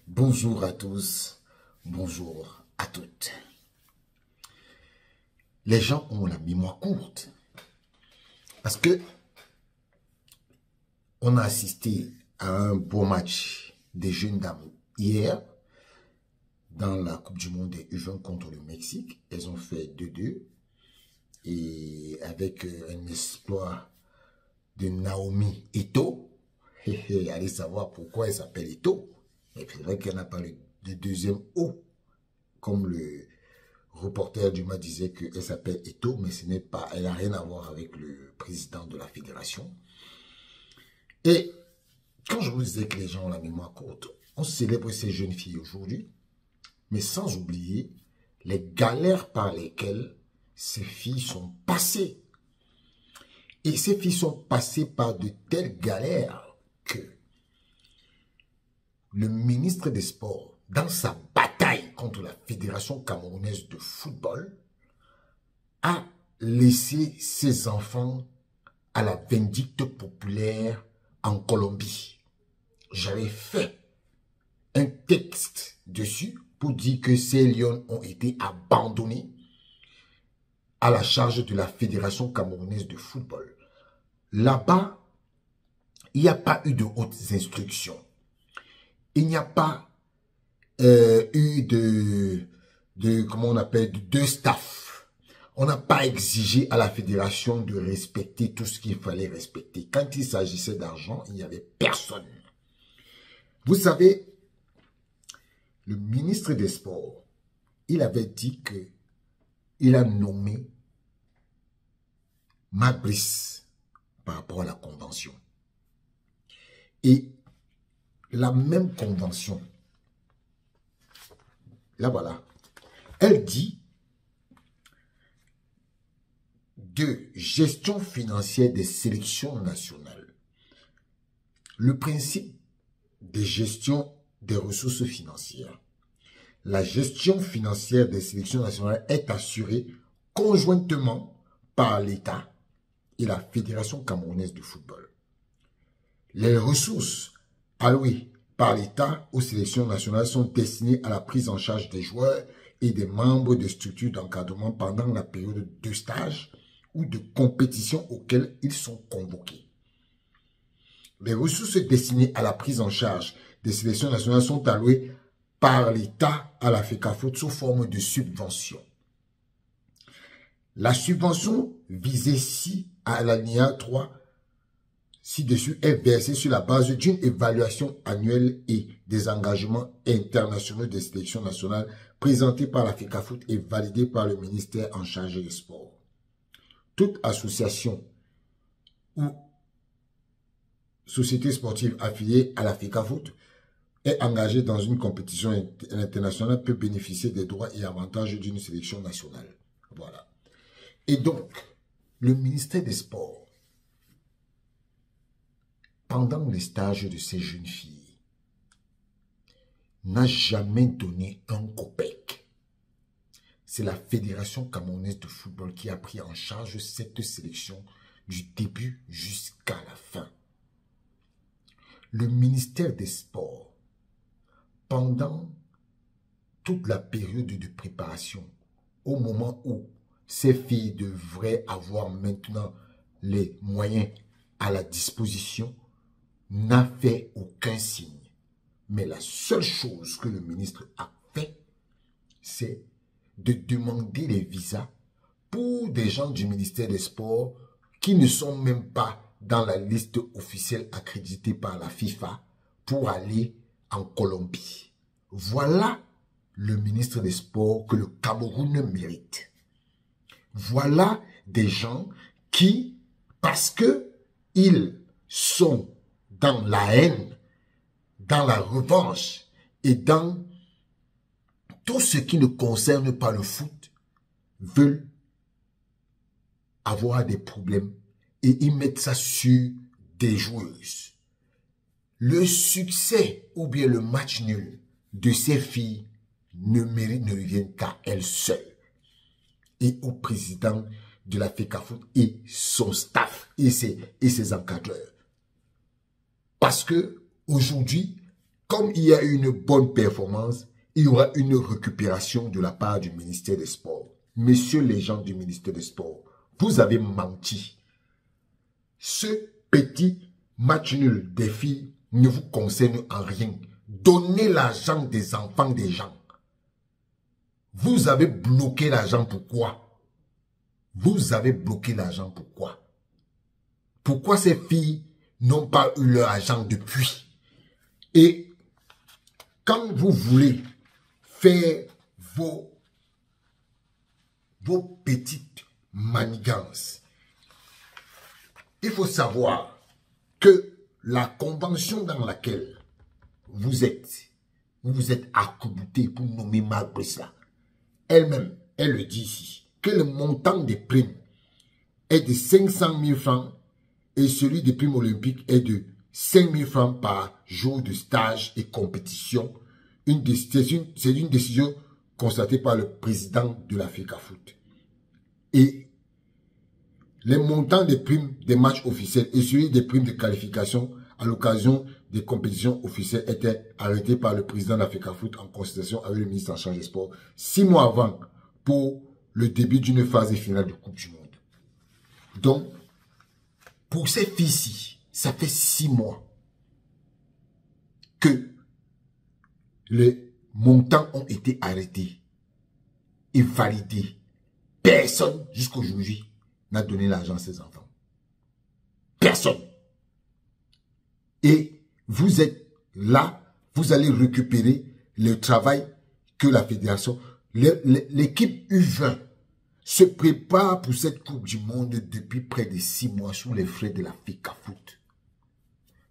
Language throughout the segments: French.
Bonjour à tous, bonjour à toutes. Les gens ont la mémoire courte parce que on a assisté à un beau match des jeunes dames hier dans la Coupe du Monde des U20 contre le Mexique. Elles ont fait 2-2 et avec un exploit de Naomi Ito. Allez savoir pourquoi elle s'appelle Ito. Et c'est vrai qu'elle n'a pas le deuxième O, comme le reporter du match disait qu'elle s'appelle Ito, mais ce n'est pas, elle n'a rien à voir avec le président de la fédération. Et quand je vous disais que les gens ont la mémoire courte, on célèbre ces jeunes filles aujourd'hui, mais sans oublier les galères par lesquelles ces filles sont passées. Et ces filles sont passées par de telles galères que le ministre des Sports, dans sa bataille contre la Fédération camerounaise de football, a laissé ses enfants à la vindicte populaire en Colombie. J'avais fait un texte dessus pour dire que ces lions ont été abandonnés à la charge de la Fédération camerounaise de football. Là-bas, il n'y a pas eu de hautes instructions. Il n'y a pas eu comment on appelle, de staff. On n'a pas exigé à la fédération de respecter tout ce qu'il fallait respecter. Quand il s'agissait d'argent, il n'y avait personne. Vous savez, le ministre des Sports, il avait dit que il a nommé Mabrice par rapport à la convention. Et la même convention, là voilà, elle dit de gestion financière des sélections nationales. Le principe de gestion des ressources financières. La gestion financière des sélections nationales est assurée conjointement par l'État et la Fédération camerounaise de football. Les ressources allouées par l'État aux sélections nationales sont destinées à la prise en charge des joueurs et des membres de structures d'encadrement pendant la période de stage ou de compétition auxquelles ils sont convoqués. Les ressources destinées à la prise en charge des sélections nationales sont allouées par l'État à la FECAFOOT sous forme de subvention. La subvention visée ici à l'alinéa 3 ci-dessus est versée sur la base d'une évaluation annuelle et des engagements internationaux des sélections nationales présentés par la FECAFOOT et validés par le ministère en charge des sports. Toute association ou société sportive affiliée à la FECAFOOT est engagée dans une compétition internationale peut bénéficier des droits et avantages d'une sélection nationale. Voilà. Et donc, le ministère des Sports, pendant les stages de ces jeunes filles, n'a jamais donné un copec. C'est la Fédération camerounaise de football qui a pris en charge cette sélection du début jusqu'à la fin. Le ministère des Sports, pendant toute la période de préparation, au moment où ces filles devraient avoir maintenant les moyens à la disposition, n'a fait aucun signe. Mais la seule chose que le ministre a fait, c'est de demander les visas pour des gens du ministère des Sports qui ne sont même pas dans la liste officielle accréditée par la FIFA pour aller en Colombie. Voilà le ministre des Sports que le Cameroun mérite. Voilà des gens qui, parce que ils sont dans la haine, dans la revanche et dans tout ce qui ne concerne pas le foot, veulent avoir des problèmes et ils mettent ça sur des joueuses. Le succès ou bien le match nul de ces filles ne revient qu'à elles seules et au président de la FECAFOOT et son staff et ses encadreurs. Parce que aujourd'hui, comme il y a eu une bonne performance, il y aura une récupération de la part du ministère des Sports. Messieurs les gens du ministère des Sports, vous avez menti. Ce petit match nul des filles ne vous concerne en rien. Donnez l'argent des enfants des gens. Vous avez bloqué l'argent, pourquoi? Vous avez bloqué l'argent, pourquoi? Pourquoi ces filles n'ont pas eu leur argent depuis? Et quand vous voulez faire vos petites manigances, il faut savoir que la convention dans laquelle vous êtes accouté pour nommer Marc Bresla, elle-même, elle le dit ici, que le montant des primes est de 500 000 francs et celui des primes olympiques est de 5 000 francs par jour de stage et compétition. C'est une décision constatée par le président de la FECAFOOT. Et les montants des primes des matchs officiels et celui des primes de qualification à l'occasion des compétitions officielles étaient arrêtés par le président de la FECAFOOT en concertation avec le ministre en charge des sports 6 mois avant pour le début d'une phase finale de Coupe du Monde. Donc, pour ces filles-ci, ça fait 6 mois que les montants ont été arrêtés et validés. Personne, jusqu'aujourd'hui, n'a donné l'argent à ses enfants. Personne. Et vous êtes là, vous allez récupérer le travail que la fédération, l'équipe U20 se prépare pour cette Coupe du Monde depuis près de 6 mois sous les frais de la FECAFOOT.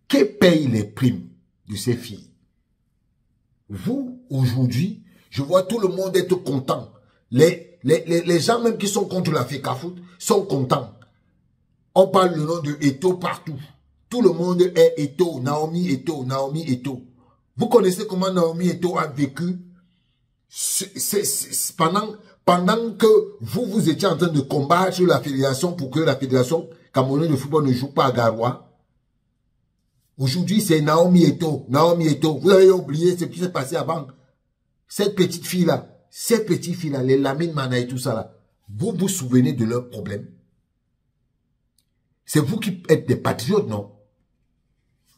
Qui paye les primes de ces filles? Vous, aujourd'hui, je vois tout le monde être content. Les gens même qui sont contre la FECAFOOT sont contents. On parle le nom de Eto'o partout. Tout le monde est Eto'o, Naomi Eto'o, Naomi Eto'o. Vous connaissez comment Naomi Eto'o a vécu pendant que vous étiez en train de combattre la fédération pour que la fédération camerounaise de football ne joue pas à Garoua. Aujourd'hui, c'est Naomi Eto'o, Naomi Eto'o. Vous avez oublié ce qui s'est passé avant. Cette petite fille-là, les Lamine Mana et tout ça là, vous vous souvenez de leurs problèmes? C'est vous qui êtes des patriotes, non?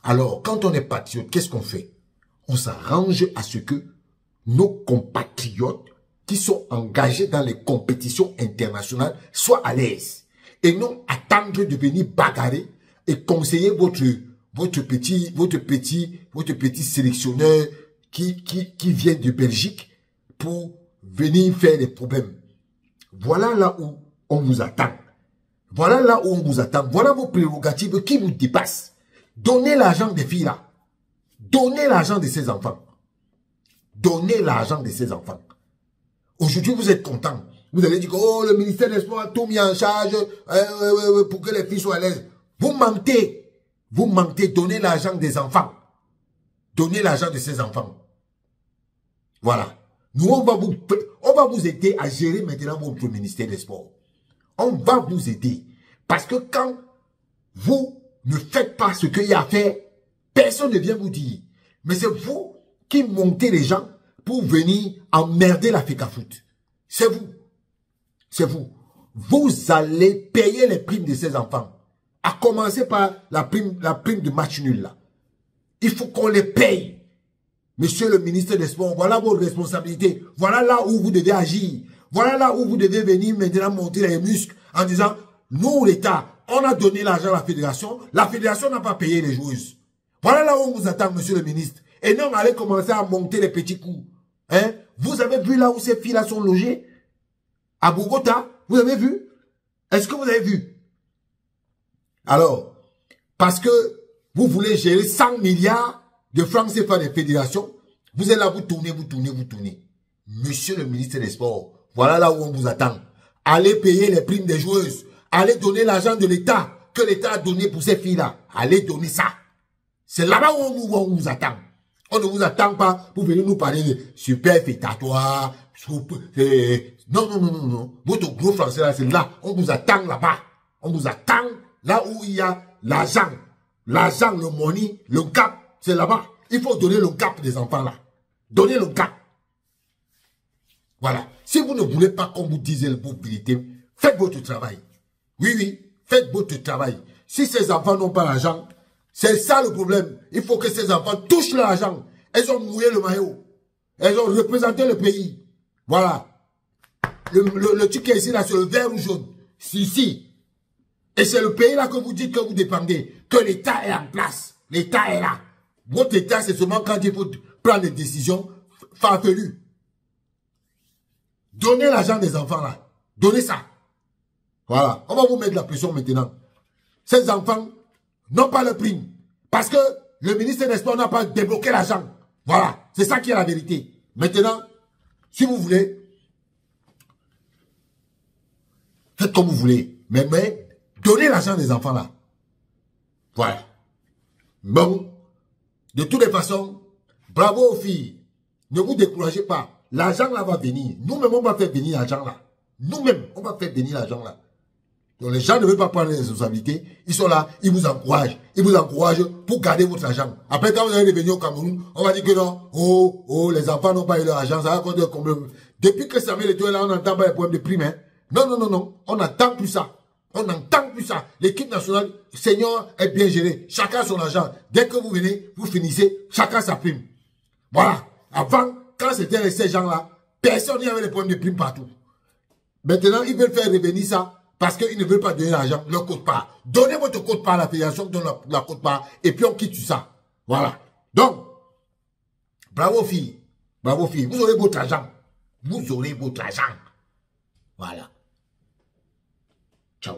Alors, quand on est patriote, qu'est-ce qu'on fait? On s'arrange à ce que nos compatriotes qui sont engagés dans les compétitions internationales soient à l'aise. Et non attendre de venir bagarrer et conseiller votre petit sélectionneur qui vient de Belgique pour venir faire des problèmes. Voilà là où on vous attend. Voilà là où on vous attend. Voilà vos prérogatives qui vous dépassent. Donnez l'argent des filles là. Donnez l'argent de ces enfants. Donnez l'argent de ces enfants. Aujourd'hui, vous êtes contents. Vous allez dire que oh, le ministère des Sports a tout mis en charge pour que les filles soient à l'aise. Vous mentez. Vous mentez. Donnez l'argent des enfants. Donnez l'argent de ces enfants. Voilà. Nous, on va vous aider à gérer maintenant votre ministère des Sports. On va vous aider. Parce que quand vous ne faites pas ce qu'il y a à faire, personne ne vient vous dire. Mais c'est vous qui montez les gens pour venir emmerder la FECAFOOT. C'est vous. C'est vous. Vous allez payer les primes de ces enfants. À commencer par la prime de match nul là. Il faut qu'on les paye. Monsieur le ministre des Sports, voilà vos responsabilités. Voilà là où vous devez agir. Voilà là où vous devez venir maintenant monter les muscles en disant, nous l'État, on a donné l'argent à la fédération n'a pas payé les joueuses. Voilà là où on vous attend, monsieur le ministre. Et non, allez commencer à monter les petits coups. Hein? Vous avez vu là où ces filles-là sont logées? À Bogota? Vous avez vu? Est-ce que vous avez vu? Alors, parce que vous voulez gérer 100 milliards de francs CFA des fédérations, vous êtes là, vous tournez. Monsieur le ministre des Sports, voilà là où on vous attend. Allez payer les primes des joueuses. Allez donner l'argent de l'État que l'État a donné pour ces filles-là. Allez donner ça. C'est là-bas où on vous attend. On ne vous attend pas pour venir nous parler de super fêtatoire. Non. Votre gros français là, c'est là. On vous attend là-bas. On vous attend là où il y a l'argent. L'argent, le money, le cap. C'est là-bas. Il faut donner le cap des enfants là. Donnez le cap. Voilà. Si vous ne voulez pas qu'on vous dise la mobilité, faites votre travail. Oui, oui, faites votre travail. Si ces enfants n'ont pas l'argent, c'est ça le problème. Il faut que ces enfants touchent l'argent. Elles ont mouillé le maillot. Elles ont représenté le pays. Voilà. Le ticket ici, là, c'est le vert ou jaune. C'est ici. Et c'est le pays là que vous dites que vous dépendez. Que l'État est en place. L'État est là. Votre État, c'est seulement quand il faut prendre des décisions farfelues. Donnez l'argent des enfants là. Donnez ça. Voilà. On va vous mettre la pression maintenant. Ces enfants n'ont pas le prime. Parce que le ministre des Sports n'a pas débloqué l'argent. Voilà. C'est ça qui est la vérité. Maintenant, si vous voulez, faites comme vous voulez. Mais donnez l'argent des enfants là. Voilà. Bon. De toutes les façons, bravo aux filles. Ne vous découragez pas. L'argent là va venir. Nous-mêmes, on va faire venir l'argent là. Nous-mêmes, on va faire venir l'argent là. Donc les gens ne veulent pas prendre les responsabilités. Ils sont là, ils vous encouragent. Ils vous encouragent pour garder votre argent. Après, quand vous allez revenir au Cameroun, on va dire que non. Oh, les enfants n'ont pas eu leur argent. Ça va causer combien. Depuis que Samuel était là, on n'entend pas les problèmes de prime. Hein. Non. On n'entend plus ça. On n'entend plus ça. L'équipe nationale, Seigneur, est bien gérée. Chacun son argent. Dès que vous venez, vous finissez, chacun sa prime. Voilà. Avant, quand c'était ces gens-là, personne n'y avait les problèmes de prime partout. Maintenant, ils veulent faire revenir ça parce qu'ils ne veulent pas donner l'argent, leur quote-part. Donnez votre quote-part à la fédération, donne la quote-part, et puis on quitte ça. Voilà. Donc, bravo filles. Bravo filles. Vous aurez votre argent. Vous aurez votre argent. Voilà. Ciao.